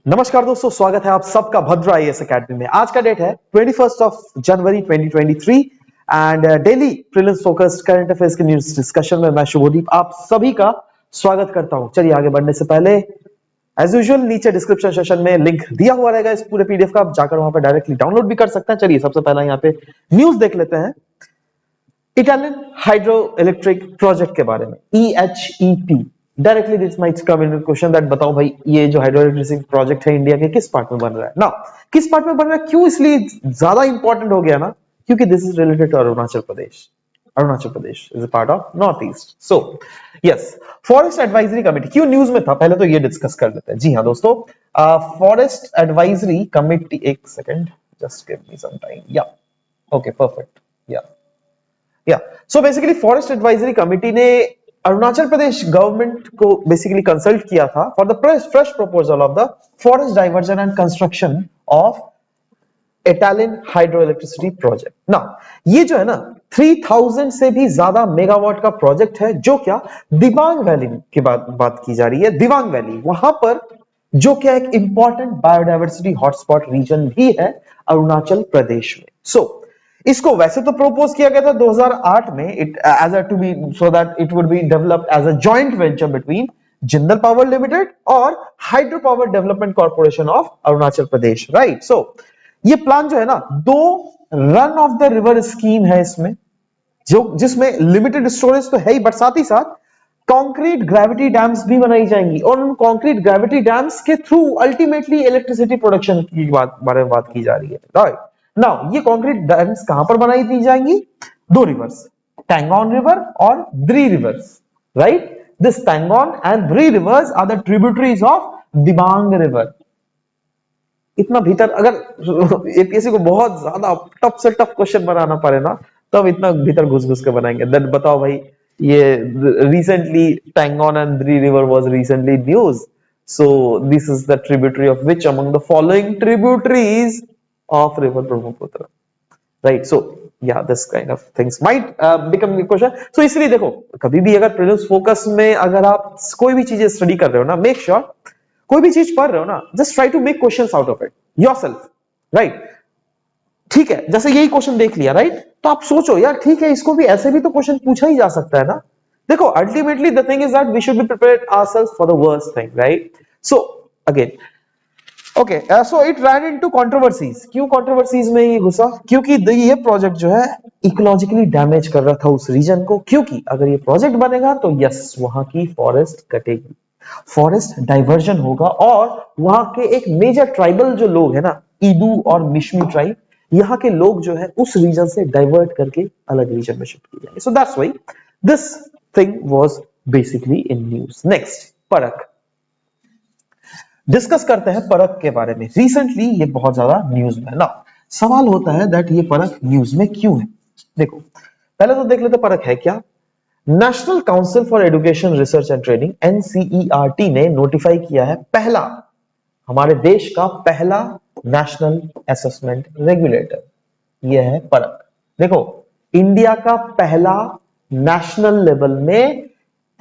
नमस्कार दोस्तों, स्वागत है आप सबका भद्रा आईएएस एकेडमी में। आज का डेट है 21 जनवरी 2023 and daily prelims focused current affairs के न्यूज डिस्कशन में मैं शुभदीप आप सभी का स्वागत करता हूं। चलिए आगे बढ़ने से पहले एज यूजुअल नीचे डिस्क्रिप्शन सेक्शन में लिंक दिया हुआ रहेगा इस पूरे पीडीएफ का, आप जाकर वहां पर डायरेक्टली डाउनलोड भी कर सकते हैं। चलिए सबसे पहले यहाँ पे न्यूज देख लेते हैं इटालियन हाइड्रो इलेक्ट्रिक प्रोजेक्ट के बारे में, EHEP। Directly this might come in question that बताओ भाई ये जो हाइड्रो इलेक्ट्रिक प्रोजेक्ट है इंडिया के किस पार्ट में बन रहा है ना, किस पार्ट में बन रहा है, क्यों इसलिए ज्यादा इंपॉर्टेंट हो गया ना, क्योंकि this is related to Arunachal Pradesh. Arunachal Pradesh is a part of north east. So yes, forest advisory committee क्यों न्यूज में था, पहले तो ये डिस्कस कर लेते हैं। जी हाँ दोस्तों, फॉरेस्ट एडवाइजरी कमेटी, एक second just give me some time, yeah okay perfect, yeah so basically forest advisory committee ने अरुणाचल प्रदेश गवर्नमेंट को बेसिकली कंसल्ट किया था for the fresh proposal of the forest diversion and construction of Etalin hydro electricity project. ना ये जो है ना 3000 से भी ज्यादा मेगावाट का प्रोजेक्ट है, जो क्या दिबांग वैली की बात की जा रही है। दिबांग वैली वहां पर जो क्या एक इंपॉर्टेंट बायोडाइवर्सिटी हॉटस्पॉट रीजन भी है अरुणाचल प्रदेश में। सो इसको वैसे तो प्रोपोज किया गया था 2008 में, it as a to be so that it would be developed as a joint venture between Jindal power limited और hydro power development corporation of Arunachal Pradesh, right. So ये प्लान जो है ना, 2 run of the river scheme है इसमें, जो जिसमें limited storage तो है ही, बट साथ ही साथ कॉन्क्रीट ग्रेविटी डैम्स भी बनाई जाएंगी और उन कॉन्क्रीट ग्रेविटी डैम्स के थ्रू अल्टीमेटली इलेक्ट्रिसिटी प्रोडक्शन की बारे में बात की जा रही है, राइट। नाउ ये कॉन्क्रीट डैम्स कहां पर बनाई दी जाएंगी, 2 रिवर्स, टैंगोन रिवर और Dri rivers, right. This Tangon and Dri rivers are the tributaries of Dibang river. इतना भीतर अगर एपीएससी को बहुत ज्यादा टफ से टफ क्वेश्चन बनाना पड़े ना, तब इतना भीतर घुस घुस के बनाएंगे। दैट बताओ भाई, ये रिसेंटली टैंगोन एंड द्री river was recently news, so this is the tributary of which among the following tributaries of river Brahmaputra, right? So yeah, this kind of things might become a question. So इसलिए देखो, कभी भी अगर prelims focus में अगर आप कोई भी चीजें स्टडी कर रहे हो ना, मेक श्योर कोई भी चीज पढ़ रहे हो ना, just try to make questions out of it yourself, right. ठीक है, जैसे यही क्वेश्चन देख लिया, राइट, तो आप सोचो यार ठीक है, इसको भी ऐसे भी तो क्वेश्चन पूछा ही जा सकता है ना। देखो ultimately the thing is that we should be prepared ourselves for the worst thing, right. So again okay, so it ran into controversies. क्यों कंट्रोवर्सीज में ये घुसा, क्योंकि ये प्रोजेक्ट जो है इकोलॉजिकली डैमेज कर रहा था उस रीजन को, क्योंकि अगर ये प्रोजेक्ट बनेगा तो यस वहां की फॉरेस्ट कटेगी, फॉरेस्ट डाइवर्जन होगा और वहां के एक मेजर ट्राइबल जो लोग है ना, ईदू और मिशमी ट्राइब, यहाँ के लोग जो है उस रीजन से डाइवर्ट करके अलग रीजन में शिफ्ट किए जाएंगे। So that's why this thing was basically in news. Next, परख डिस्कस करते हैं परख के बारे में। रिसेंटली ये बहुत ज्यादा न्यूज में है ना। सवाल होता है दैट ये परख न्यूज में क्यों है। देखो पहले तो देख लेते परख है क्या। National council for education research and training NCERT ने नोटिफाई किया है पहला, हमारे देश का पहला नेशनल असेसमेंट रेगुलेटर, यह है परख। देखो इंडिया का पहला नेशनल लेवल में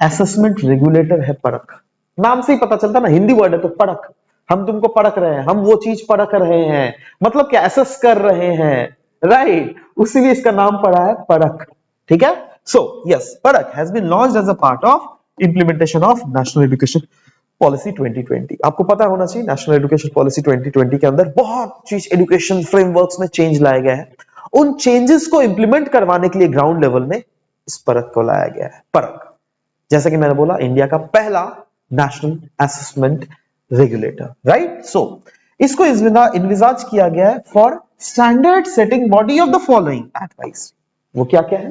असेसमेंट रेगुलेटर है परख। नाम से ही पता चलता ना, हिंदी वर्ड है तो परख, हम तुमको परख रहे हैं, हम वो चीज परख रहे हैं, मतलब क्या एसेस कर रहे हैं, राइट, उसीलिए इसका नाम पड़ा है परख, ठीक है। So yes, Parakh has been launched as a part of implementation of national education policy 2020। आपको पता होना चाहिए नेशनल एजुकेशन पॉलिसी 2020 के अंदर बहुत चीज एजुकेशन फ्रेमवर्क्स में चेंज लाए गए हैं। उन चेंजेस को इंप्लीमेंट करवाने के लिए ग्राउंड लेवल में इस परख को लाया गया है। परख जैसा कि मैंने बोला इंडिया का पहला national assessment regulator, right. So इसको इन्विजाज किया गया है for standard setting body of the following advice. वो क्या क्या है,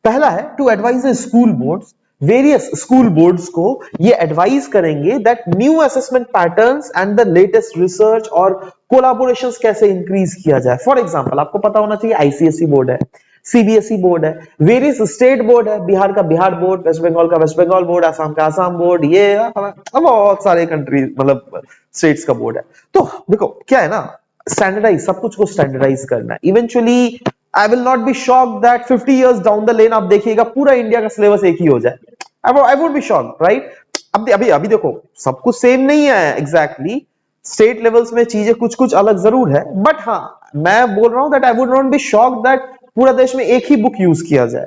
पहला है to advise the school boards, various school boards को ये एडवाइज करेंगे that new assessment patterns and the latest research और कोलैबोरेशंस कैसे इंक्रीज किया जाए। फॉर एग्जांपल आपको पता होना चाहिए ICSE बोर्ड है, CBSE बोर्ड है, वेरियस स्टेट बोर्ड है, बिहार का बिहार बोर्ड, वेस्ट बंगाल का वेस्ट बंगाल बोर्ड, असम का असम बोर्ड, ये बहुत सारे कंट्री मतलब स्टेट्स का बोर्ड है। तो देखो क्या है ना, स्टैंडर्डाइज, सब कुछ को स्टैंडर्डाइज करना है। Eventually I will not be shocked that 50 years down the lane आप देखिएगा पूरा इंडिया का सिलेबस एक ही हो जाए। I would be shocked, right. अभी देखो सब कुछ सेम नहीं है एग्जैक्टली, स्टेट लेवल्स में चीजें कुछ कुछ अलग जरूर है, बट हाँ मैं बोल रहा हूं that I would not be shocked that पूरा देश में एक ही बुक यूज किया जाए,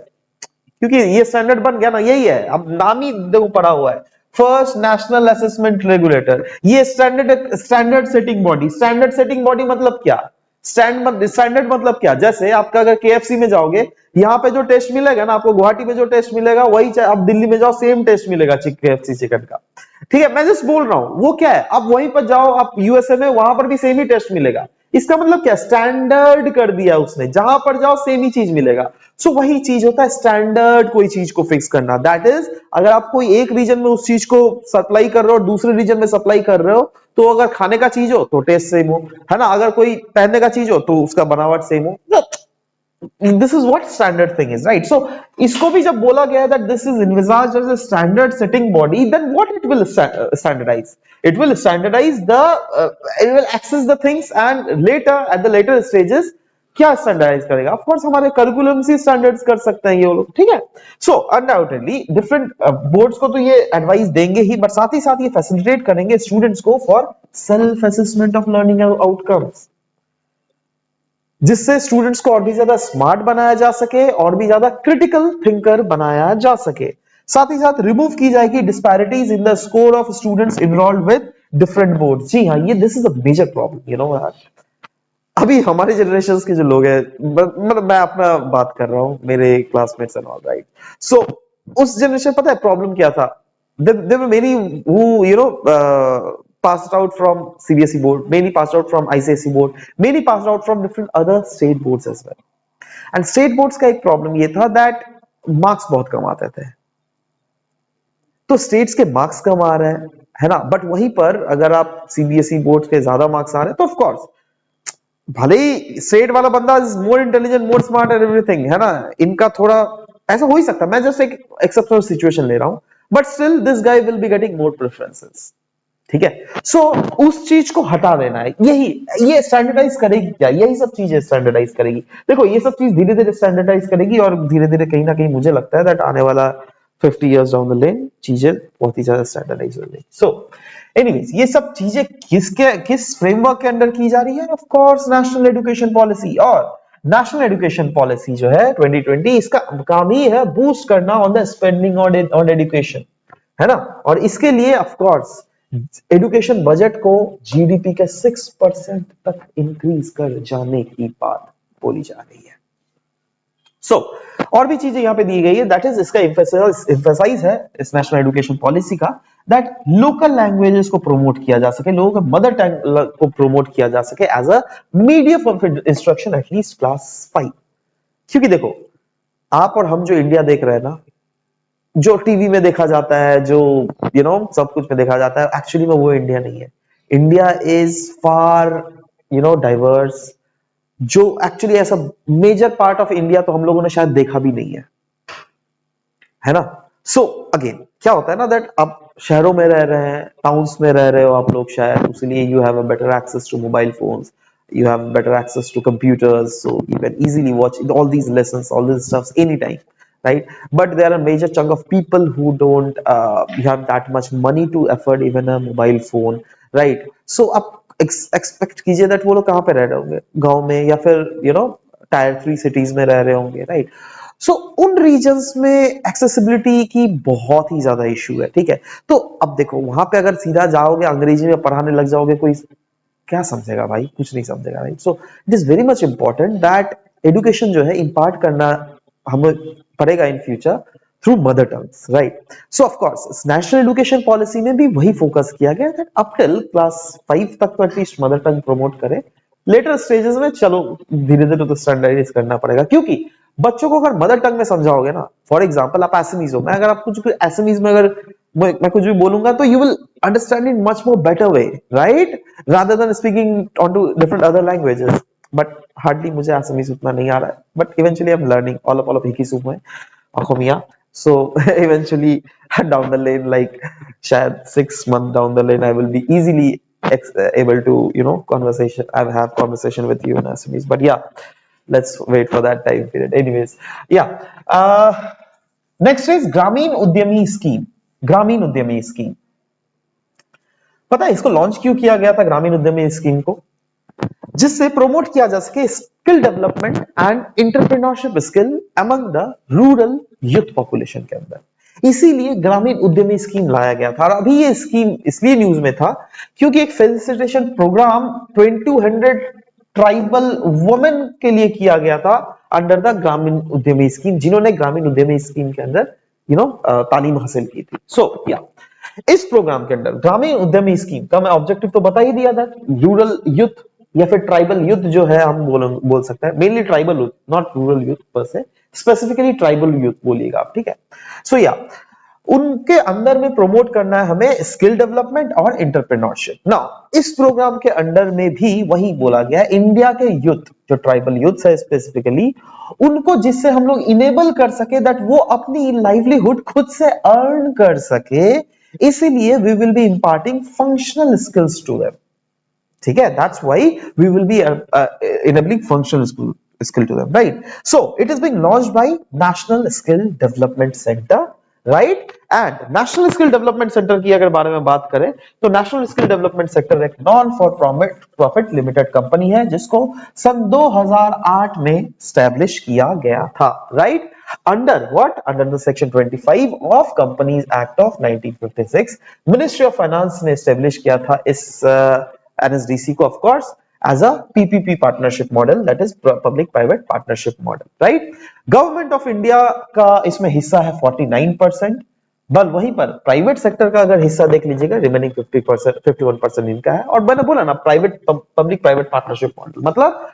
क्योंकि ये स्टैंडर्ड बन गया ना, यही है, अब नाम ही देखो पड़ा हुआ है, फर्स्ट नेशनल असेसमेंट रेगुलेटर। ये standard setting body, standard setting body मतलब क्या, स्टैंडर्ड मतलब क्या, जैसे आपका अगर केएफसी में जाओगे, यहाँ पे जो टेस्ट मिलेगा ना आपको, गुवाहाटी में जो टेस्ट मिलेगा वही चाहे आप दिल्ली में जाओ सेम टेस्ट मिलेगा केएफसी चिकन का। ठीक है, मैं जस्ट बोल रहा हूं वो क्या है, आप वहीं पर जाओ, आप यूएसए में वहां पर भी सेम ही टेस्ट मिलेगा। इसका मतलब क्या, स्टैंडर्ड कर दिया उसने, जहां पर जाओ सेम ही चीज मिलेगा। सो वही चीज होता है स्टैंडर्ड, कोई चीज को फिक्स करना, दैट इज अगर आप कोई एक रीजन में उस चीज को सप्लाई कर रहे हो और दूसरे रीजन में सप्लाई कर रहे हो, तो अगर खाने का चीज हो तो टेस्ट सेम हो, है ना, अगर कोई पहनने का चीज हो तो उसका बनावट सेम हो। This is what standard thing is, right. So इसको भी जब बोला गया that this is envisaged as a standard setting body, then what it will standardize, it will standardize the it will access the things, and later at the later stages क्या standardise करेगा, of course हमारे curriculum से standards कर सकते हैं ये लोग, ठीक है। सो अनडाउटेडली डिफरेंट बोर्ड्स को तो ये एडवाइस देंगे ही, बट साथ ही साथ ये फैसिलिटेट करेंगे स्टूडेंट्स को for self assessment of learning outcomes, जिससे स्टूडेंट्स को और भी ज्यादा स्मार्ट बनाया जा सके और भी ज्यादा क्रिटिकल थिंकर बनाया जा सके। साथ ही साथ रिमूव की जाएगी disparities in the score of students enrolled with different board. जी हाँ, ये this is a major problem, you know. अभी हमारे जनरेशन के जो लोग हैं, मतलब मैं अपना बात कर रहा हूँ, मेरे क्लासमेट्स एंड ऑल, राइट। सो उस जनरेशन पता है प्रॉब्लम क्या था, there were many who passed out from CBSE board, many passed out from ICSE board, many passed out from different other state boards as well. And state boards का एक problem ये था that marks बहुत कम आते थे, तो states के marks कम आ रहे हैं, है ना, बट वहीं पर अगर आप सीबीएसई बोर्ड के ज्यादा मार्क्स आ रहे हैं तो ऑफ कोर्स भले ही स्टेट वाला बंदा is more intelligent, more smart and everything, है ना, इनका थोड़ा ऐसा हो ही सकता है, मैं जस्ट एक एक्सेप्शनल सिचुएशन ले रहा हूं, but still this guy will be getting more preferences, ठीक है। सो उस चीज को हटा देना है, यही ये स्टैंडर्डाइज करेगी क्या, यही सब चीजें स्टैंडर्डाइज करेगी। देखो ये सब चीज धीरे धीरे स्टैंडर्डाइज करेगी और धीरे धीरे कहीं ना कहीं मुझे लगता है दैट आने वाला 50 इयर्स डाउन द लेन चीजें बहुत ही ज्यादा स्टैंडर्डाइज हो जाएगी। सो एनीवेज ये सब चीजें किस फ्रेमवर्क के अंडर की जा रही है, of course national education policy. और नेशनल एजुकेशन पॉलिसी जो है 2020, इसका काम ही है बूस्ट करना on the spending on education, है ना। और इसके लिए ऑफ कोर्स एजुकेशन बजट को जीडीपी के 6% तक इंक्रीज कर जाने की बात बोली जा रही है। सो और भी चीजें यहां पे दी गई है, दैट इज इसका एम्फेसाइज है इस नेशनल एजुकेशन पॉलिसी का, दैट लोकल लैंग्वेजेस को प्रमोट किया जा सके, लोगों के मदर टंग को प्रमोट किया जा सके as a medium of instruction at least class 5। क्योंकि देखो आप और हम जो इंडिया देख रहे हैं ना, जो टीवी में देखा जाता है, जो सब कुछ में देखा जाता है, एक्चुअली में वो इंडिया नहीं है। इंडिया इज फार डाइवर्स, जो एक्चुअली ऐसा मेजर पार्ट ऑफ इंडिया तो हम लोगों ने शायद देखा भी नहीं है ना। सो अगेन क्या होता है ना, दैट आप शहरों में रह रहे हैं, टाउन्स में रह रहे हो आप लोग शायद, उसलिए you have a better access to mobile phones, you have better access to computers, so you can easily watch all these lessons, all these stuffs anytime, right? But there are a major chunk of people who don't have that much money to afford even a mobile phone, right? So आप expect कीजिए that वो लोग कहाँ पे रह रहे होंगे, गांव में या फिर टायर 3 सिटीज में रह रहे होंगे, राइट। सो उन रीजन्स में एक्सेसिबिलिटी की बहुत ही ज्यादा इशू है, ठीक है। तो अब देखो वहां पे अगर सीधा जाओगे अंग्रेजी में पढ़ाने लग जाओगे, कोई क्या समझेगा भाई, कुछ नहीं समझेगा, right. So it is very much important that education जो है इम्पार्ट करना हमें पड़ेगा in future through mother tongues, right. So of course national education policy में भी वही फोकस किया गया दैट अप टिल क्लास 5 तक तो एटलीस्ट मदर टंग प्रमोट करे, लेटर स्टेजेस में चलो धीरे धीरे तो स्टैंडर्डाइज करना पड़ेगा, क्योंकि बच्चों को अगर मदर टंग में समझाओगे ना, फॉर एग्जाम्पल आप एसएमईज हो, मैं अगर आप कुछ एसएमईज में अगर मैं कुछ भी बोलूंगा तो you will understand in much more better way, right, rather than speaking onto different other languages. But hardly मुझे assamese उतना नहीं आ रहा है, but eventually I'm learning all of हिकिसुम है Akomiya. So eventually down the lane, like शायद 6 months down the lane, I will be easily able to I have conversation with you in Assamese. But yeah, let's wait for that time period. Anyways, yeah. Next is Gramin Udyami scheme. Gramin Udyami scheme. पता है इसको launch क्यों किया गया था ग्रामीण उद्यमी scheme को? जिससे प्रमोट किया जा सके skill development and entrepreneurship skill among the rural youth population के अंदर। इसीलिए ग्रामीण उद्यमी स्कीम लाया गया था। और अभी ये स्कीम इसलिए न्यूज में था क्योंकि एक फेलिसिटेशन प्रोग्राम 2200 ट्राइबल वुमेन के लिए किया गया था अंडर द ग्रामीण उद्यमी स्कीम, जिन्होंने ग्रामीण उद्यमी स्कीम के अंदर तालीम हासिल की थी। सो या इस प्रोग्राम के अंदर ग्रामीण उद्यमी स्कीम का मैं ऑब्जेक्टिव तो बता ही दिया था, रूरल यूथ या फिर ट्राइबल यूथ जो है हम बोल सकते हैं, mainly tribal youth, not rural youth पर से, स्पेसिफिकली ट्राइबल यूथ बोलिएगा आप, ठीक है। सो या उनके अंदर में प्रमोट करना है हमें स्किल डेवलपमेंट और एंटरप्रेन्योरशिप। नाउ इस प्रोग्राम के अंडर में भी वही बोला गया है, इंडिया के यूथ जो ट्राइबल यूथ है स्पेसिफिकली, उनको जिससे हम लोग इनेबल कर सके दैट वो अपनी लाइवलीहुड खुद से अर्न कर सके, इसीलिए we will be imparting functional skills to them, ठीक है। That's why we will be enabling functional skill to them, right? So it is being launched by National Skill Development Center, right? And National Skill Development Center की अगर बारे में बात करें तो National Skill Development Center एक non for profit limited company है जिसको सन 2008 में स्टैब्लिश किया गया था, right? Under what? Under the Section 25 of Companies Act of 1956, Ministry of Finance ने स्टैब्लिश किया था इस NSDC को, of course, as a PPP partnership model, that is public private partnership model, right? Government of India का इसमें हिस्सा है 49%, बल वहीं पर प्राइवेट सेक्टर का अगर हिस्सा देख लीजिएगा रिमेनिंग 51% इनका है। और मैंने बोला ना private public private partnership model मतलब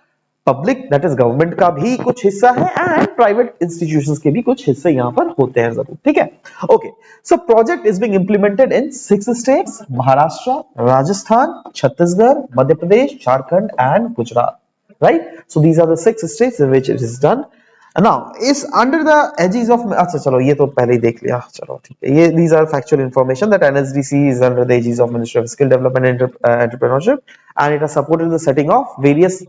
पब्लिक दैट इज गवर्नमेंट का भी कुछ हिस्सा है एंड प्राइवेट इंस्टीट्यूशंस के भी कुछ हिस्से यहां पर होते हैं जरूर, ठीक है। Okay, so project is being implemented in 6 states, Maharashtra, Rajasthan, Chhattisgarh, Madhya Pradesh, Jharkhand and Gujarat, right? So these are the 6 states in which it is done. Now is under the aegis of, अच्छा चलो ये तो पहले ही देख लिया, चलो ठीक है। ये these are factual information that NSDC is under the aegis of Ministry of Skill Development and Entrepreneurship, and it has supported the setting of various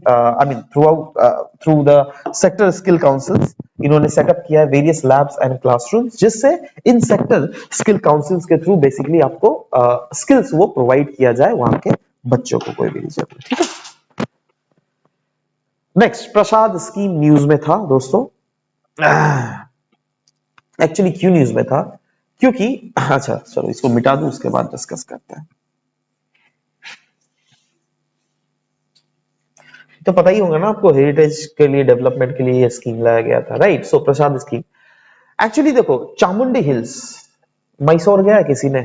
through the sector skill councils। इन्होंने सेटअप किया है various labs and classrooms जिससे in sector skill councils के through basically आपको skills वो provide किया जाए वहां के बच्चों को, कोई भी रीजन, ठीक है। नेक्स्ट, प्रसाद स्कीम न्यूज में था दोस्तों। एक्चुअली क्यों न्यूज में था? क्योंकि अच्छा चलो इसको मिटा दूं उसके बाद डिस्कस करते हैं। तो पता ही होगा ना आपको, हेरिटेज के लिए डेवलपमेंट के लिए ये स्कीम लाया गया था, right? So Prasad scheme actually देखो, चामुंडी हिल्स मैसूर गया है किसी ने?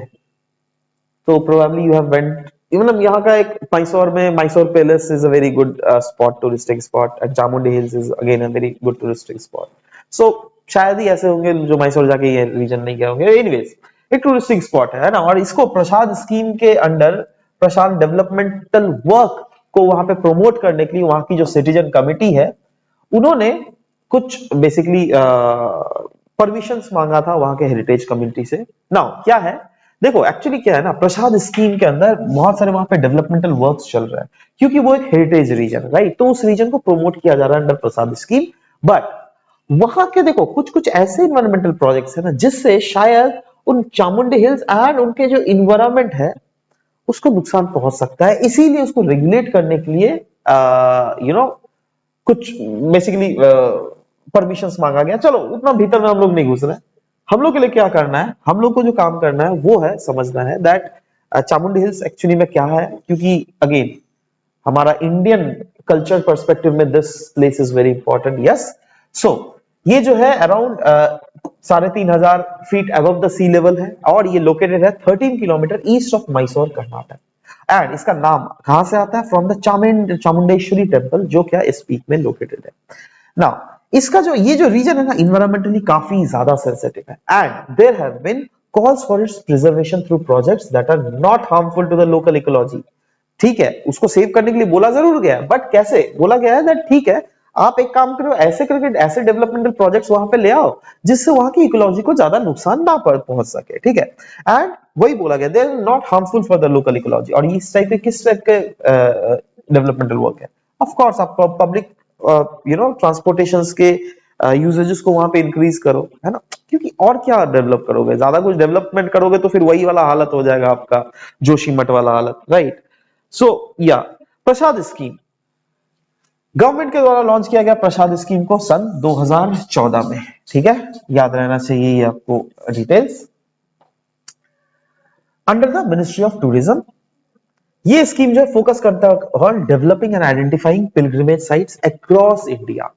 तो probably you have went, even यहाँ का एक मैसूर में Mysore palace is a very good spot, touristic spot, and Chamundi hills is again a very good touristic spot. So शायद ही ऐसे होंगे जो मैसूर जाके ये रीजन नहीं गए होंगे। एनीवेज एक टूरिस्टिक स्पॉट है ना, और इसको प्रसाद स्कीम के अंडर प्रसाद डेवलपमेंटल वर्क को वहां पे प्रमोट करने के लिए वहां की जो सिटीजन कमिटी है उन्होंने कुछ बेसिकली परमिशंस मांगा था वहां के हेरिटेज कम्युनिटी से। नाउ क्या है, देखो एक्चुअली क्या है ना, प्रसाद स्कीम के अंदर बहुत सारे वहां पे डेवलपमेंटल वर्क्स चल रहा है क्योंकि वो एक हेरिटेज रीजन है, राइट? तो उस रीजन को प्रमोट किया जा रहा है अंडर प्रसाद स्कीम। बट वहां के देखो कुछ कुछ ऐसे इन्वायरमेंटल प्रोजेक्ट्स है ना जिससे शायद उन चामुंडी हिल्स एंड उनके जो इन्वायरमेंट है उसको नुकसान पहुंच सकता है, इसीलिए उसको रेगुलेट करने के लिए कुछ बेसिकली परमिशंस मांगा गया। चलो उतना भीतर में हम लोग नहीं घुस रहे हैं। हम लोग के लिए क्या करना है, हम लोग को जो काम करना है वो है समझना है दैट चामुंडी हिल्स एक्चुअली में क्या है, क्योंकि अगेन हमारा इंडियन कल्चर पर्सपेक्टिव में this place is very important. Yes, so ये जो है around 3,500 feet above the sea level है और ये लोकेटेड है 13 kilometre east of Mysore Karnataka. And इसका नाम कहां से आता है? फ्रॉम द चामुंडेश्वरी टेम्पल जो क्या इस पीक में लोकेटेड है। नाउ इसका जो ये जो रीजन है ना इन्वायरमेंटली काफी ज्यादा सेंसिटिव है and there have been calls for its preservation through projects that are not harmful to the local ecology. ठीक है, उसको सेव करने के लिए बोला जरूर गया, बट कैसे बोला गया है दैट ठीक है आप एक काम करो, ऐसे करके ऐसे डेवलपमेंटल प्रोजेक्ट्स वहां पे ले आओ जिससे वहां की इकोलॉजी को ज्यादा नुकसान ना पहुंच सके, ठीक है। एंड वही बोला गया they are not harmful for the local ecology. और इस टाइप के किस टाइप के डेवलपमेंटल वर्क है? ऑफ कोर्स आप पब्लिक ट्रांसपोर्टेशंस के यूसेजेस को वहां पे इंक्रीज करो, है ना, क्योंकि और क्या डेवलप करोगे, ज्यादा कुछ डेवलपमेंट करोगे तो फिर वही वाला हालत हो जाएगा आपका, जोशीमठ वाला हालत, राइट। सो या प्रसाद स्कीम गवर्नमेंट के द्वारा लॉन्च किया गया, प्रसाद स्कीम को सन 2014 में, ठीक है, याद रहना चाहिए ये आपको details. Under the ministry of tourism ये स्कीम जो है फोकस करता है on developing and identifying pilgrimage sites across India,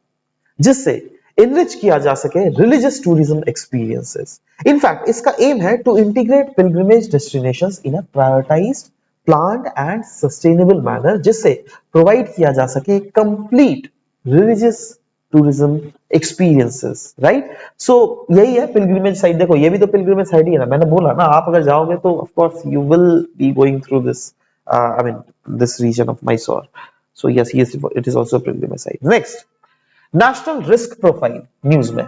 जिससे इनरिच किया जा सके रिलीजियस टूरिज्म एक्सपीरियंसेस। इनफैक्ट इसका एम है to integrate pilgrimage destinations in a prioritised planned and sustainable manner, जिससे प्रोवाइड किया जा सके complete religious tourism experiences, right. So यही है पिलग्रिमेज साइट। देखो ये भी तो पिलग्रिमेज साइट ही है ना, मैंने बोला ना, आप अगर जाओगे तो of course you will be going through this I mean this region of Mysore. So yes it is also pilgrimage site. Next, national risk profile news में,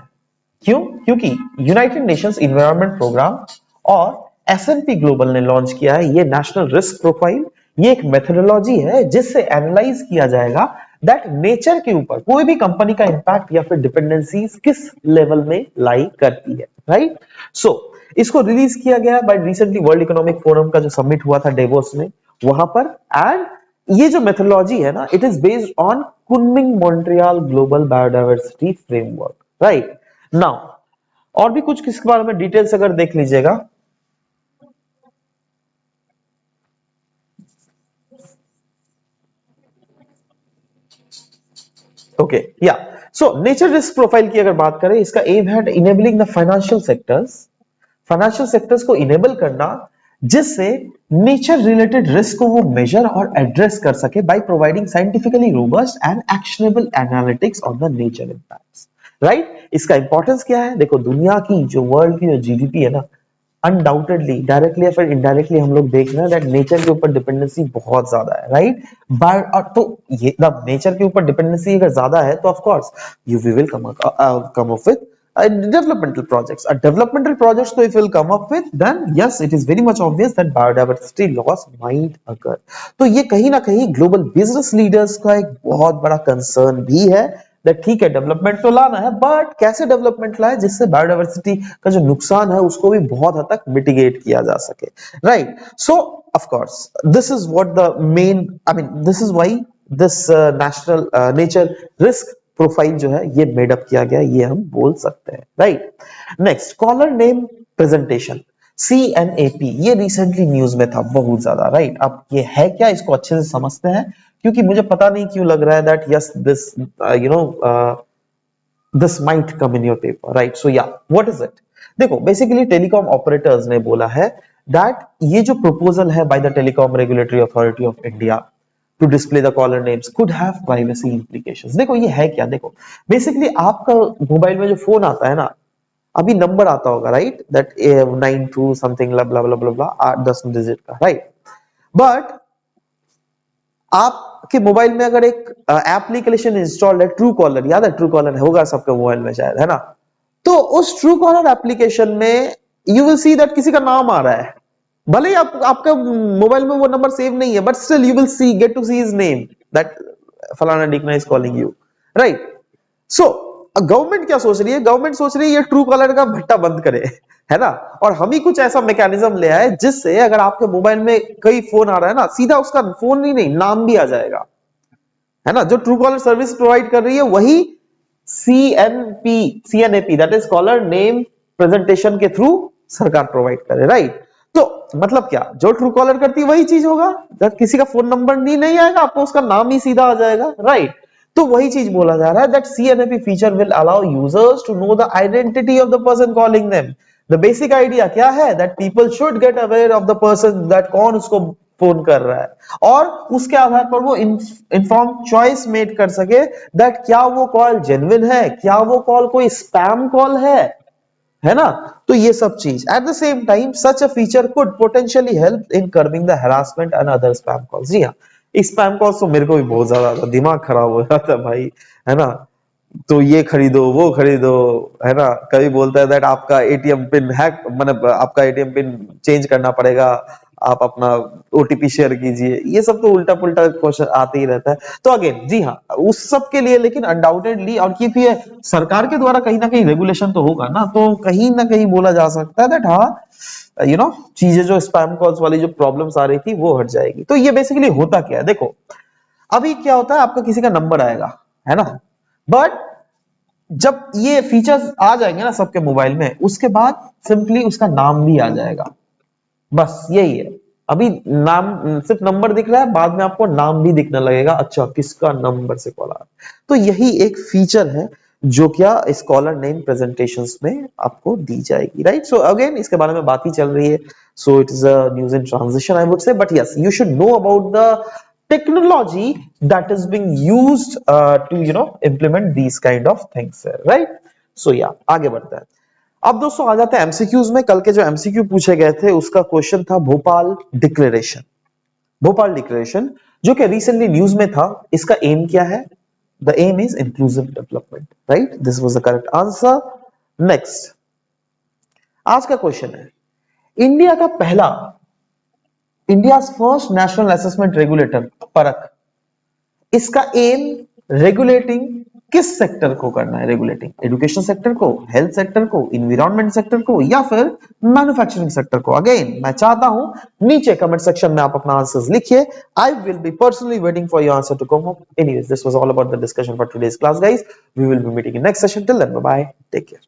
क्यों? क्योंकि यूनाइटेड नेशंस इन्वायरमेंट प्रोग्राम और S&P ग्लोबल ने launch किया है ये national risk profile. ये एक मेथोडोलॉजी है जिससे एनालाइज किया जाएगा दैट नेचर के ऊपर कोई भी कंपनी का इंपैक्ट या फिर डिपेंडेंसीज किस लेवल में लाई करती है, राइट। सो इसको रिलीज किया गया by recently world economic forum का जो समिट हुआ था डेवोस में, वहां पर। एंड ये जो मेथोडोलॉजी है ना, it is based on Kunming Montreal global biodiversity framework, right. Now और भी कुछ किसके बारे में डिटेल्स अगर देख लीजिएगा, ओके या सो नेचर रिस्क प्रोफाइल की अगर बात करें, इसका एम है इनेबलिंग द फाइनेंशियल सेक्टर्स को इनेबल करना, जिससे नेचर रिलेटेड रिस्क को वो मेजर और एड्रेस कर सके by providing scientifically robust and actionable analytics on the nature impacts, right. इसका इंपॉर्टेंस क्या है? देखो दुनिया की जो वर्ल्ड की जो जीडीपी है ना, अनडाउटेडली डायरेक्टली या फिर इनडायरेक्टली हम लोग देख रहे हैं दैट नेचर के ऊपर डिपेंडेंसी बहुत ज्यादा है, राइट। बट तो ये नेचर के ऊपर डिपेंडेंसी अगर ज्यादा है तो of course you will come up with developmental projects. A developmental projects, so if you will come up with, then yes, it is very much obvious that biodiversity loss might occur. तो ये कहीं ना कहीं global business leaders का एक बहुत बड़ा concern भी है, ठीक है डेवलपमेंट तो लाना है, बट कैसे डेवलपमेंट लाए जिससे बायोडायवर्सिटी का जो नुकसान है उसको भी बहुत हद तक मिटिगेट किया जा सके, right. So of course this is what the main, I mean this is why this national nature risk profile जो है ये मेडअप किया गया, ये हम बोल सकते हैं, right. Next, caller name presentation CNAP, ये रिसेंटली न्यूज में था बहुत ज्यादा, राइट। अब ये है क्या, इसको अच्छे से समझते हैं, क्योंकि मुझे पता नहीं क्यों लग रहा है that yes this you know this might come in your paper, right. So या व्हाट इज इट? देखो बेसिकली टेलीकॉम ऑपरेटर्स ने बोला है दैट ये जो प्रपोजल है by the telecom regulatory authority of India to display the caller names could have privacy implications। देखो ये है क्या, देखो बेसिकली आपका मोबाइल में जो फोन आता है ना, अभी नंबर आता होगा, right, that 92 something blah blah blah blah 8-10 digit का, राइट। बट आपके मोबाइल में अगर एक एप्लीकेशन इंस्टॉल्ड है ट्रू कॉलर, याद है ट्रू कॉलर होगा सबके मोबाइल में शायद, है ना। तो उस ट्रू कॉलर एप्लीकेशन में यू विल सी दैट किसी का नाम आ रहा है, भले ही आपका मोबाइल में वो नंबर सेव नहीं है, but still you will see get to see his name that फलाना डिकना is calling you, right. So government क्या सोच रही है? गवर्नमेंट सोच रही है ये ट्रू कॉलर का भट्टा बंद करे, है ना, और हम ही कुछ ऐसा मैकेनिज्म ले आए जिससे अगर आपके मोबाइल में कई फोन आ रहा है ना, सीधा उसका फोन ही नहीं नाम भी आ जाएगा, है ना। जो ट्रू कॉलर सर्विस प्रोवाइड कर रही है वही CNAP that is caller name presentation के थ्रू सरकार प्रोवाइड करे, राइट। तो मतलब क्या, जो ट्रू कॉलर करती है वही चीज होगा, जब किसी का फोन नंबर नहीं आएगा, आपको उसका नाम ही सीधा आ जाएगा, राइट। तो वही चीज बोला जा रहा है that CNAP feature will allow users to know the identity of the person calling them. The basic idea क्या है that people should get aware of the person that कौन उसको फोन कर रहा है, और उसके आधार पर वो इन्फॉर्म चॉइस मेड कर सके दैट क्या वो कॉल जेन्युइन है, क्या वो कॉल कोई स्पैम कॉल है ना। तो ये सब चीज at the same time such a feature could potentially help in curbing the harassment and other spam calls. जी हाँ, स्पैम कॉल्स तो मेरे को भी बहुत ज्यादा आता, दिमाग खराब हो जाता है भाई, है ना। तो ये खरीदो वो खरीदो, है ना, कभी बोलता है दैट आपका एटीएम पिन हैक, मतलब आपका एटीएम पिन चेंज करना पड़ेगा, आप अपना ओटीपी शेयर कीजिए, ये सब तो उल्टा पुल्टा क्वेश्चन आते ही रहता है। तो अगेन जी हाँ, उस सब के लिए लेकिन अनडाउटेडली, और क्योंकि ये सरकार के द्वारा कहीं ना कहीं रेगुलेशन तो होगा ना, तो कहीं ना कहीं बोला जा सकता है दैट हाँ चीजें जो स्पैम कॉल्स वाली जो प्रॉब्लम्स आ रही थी वो हट जाएगी। तो ये बेसिकली होता क्या है, देखो अभी क्या होता है, आपका किसी का नंबर आएगा, है ना, बट जब ये फीचर्स आ जाएंगे ना सबके मोबाइल में, उसके बाद सिंपली उसका नाम भी आ जाएगा, बस यही है। अभी नाम सिर्फ नंबर दिख रहा है, बाद में आपको नाम भी दिखने लगेगा, अच्छा किसका नंबर से कॉल आ रहा है। तो यही एक फीचर है जो क्या इस कॉलर नेम प्रेजेंटेशंस में आपको दी जाएगी, राइट। सो अगेन इसके बारे में बात ही चल रही है, so it is a news in transition I would say, but yes you should know about the technology that is being used to implement these kind of things, right? So yeah, आगे बढ़ते हैं। अब दोस्तों आ जाते हैं MCQs में। कल के जो एमसीक्यू पूछे गए थे उसका क्वेश्चन था भोपाल डिक्लेरेशन। भोपाल डिक्लेरेशन जो कि रिसेंटली न्यूज में था, इसका एम क्या है? The aim is inclusive development, right, this was the correct answer. Next आज का क्वेश्चन है, इंडिया का पहला India first national assessment regulator Parakh, इसका एम रेगुलेटिंग किस सेक्टर को करना है? रेगुलेटिंग एजुकेशन सेक्टर को, हेल्थ सेक्टर को, इन्वायरमेंट सेक्टर को, या फिर मैन्युफैक्चरिंग सेक्टर को? अगेन मैं चाहता हूं नीचे कमेंट सेक्शन में आप अपना आंसर्स लिखिए। I will be personally waiting for your answer to come up. Anyways, this was all about the discussion for today's class guys. We will be meeting in next session. Till then bye bye, take care.